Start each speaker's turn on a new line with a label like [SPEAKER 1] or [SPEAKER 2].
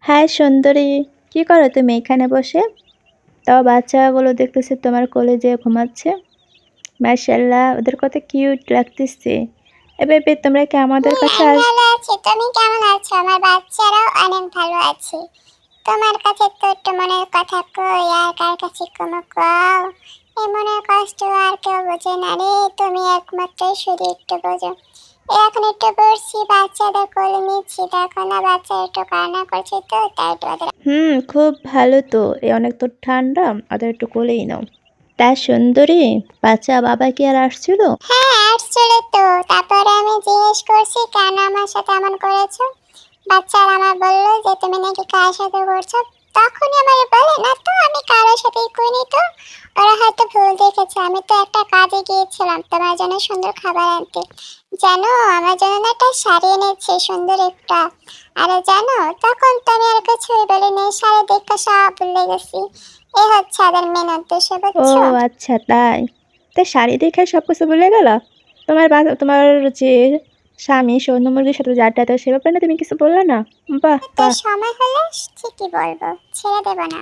[SPEAKER 1] High সুন্দরী, কি করো তুমি এখানে বসে? তাও বাচ্চাগুলো দেখতেছি তোমার কোলে যেয়ে ঘুমাচ্ছে। মাশাআল্লাহ, ওদের কত কিউট লাগতেছে। এ বেবি, তোমরা কি আমাদের কাছে
[SPEAKER 2] আমি ভালো আছি। তুমি কেমন আছো? আমার বাচ্চারাও অনেক ভালো আছে। তোমার কাছে তো একটু মনের কথা কই, আর কার কাছে কোনো কও? এই মনের কষ্ট আর কেউ বোঝে না রে, তুমি একমাত্রই শুধু একটু বোঝো। এখন একটু বসছি, বাচ্চাদের কোলে নিচ্ছি, দেখো না বাচ্চা একটু কান্না করছে, তো তাই একটু ওদের।
[SPEAKER 1] খুব ভালো তো। অনেক তো ঠান্ডা, ওদের একটু কোলেই নাও। তা সুন্দরী, বাচ্চা বাবা কি আর আসছিল?
[SPEAKER 2] হ্যাঁ, আসছিল তো। তারপরে আমি জিজ্ঞেস করছি কেন আমার সাথে এমন করেছো। বাচ্চারা আমার বললো যে তুমি নাকি কার সাথে করছো। তখনই আমার বলে না তো আমি কারোর সাথেই করিনি তো। ওরা হয়তো ভুল দেখেছে। আমি তো একটা কাজে গিয়েছিলাম তোমার জন্য সুন্দর খাবার আনতে। জানো, আমার জন্য না একটা শাড়ি এনেছে সুন্দর একটা। আরে জানো, তখন তো আমি আর কিছুই বলিনি, শাড়ি দেখে সব ভুলে গেছি। এই হচ্ছে ওদের মেন উদ্দেশ্য,
[SPEAKER 1] ও
[SPEAKER 2] বুঝছো?
[SPEAKER 1] আচ্ছা, তাই। তা শাড়ি দেখে সব কিছু ভুলে গেল? তোমার যে স্বামী সৈন্য মুরগির সাথে যে আড্ডা দেয়, সে ব্যাপারে না তুমি কিছু বললে না? বাহ
[SPEAKER 2] তো
[SPEAKER 1] বাহ।
[SPEAKER 2] সময় হলে ঠিকই বলবো, ছেড়ে দেবো না।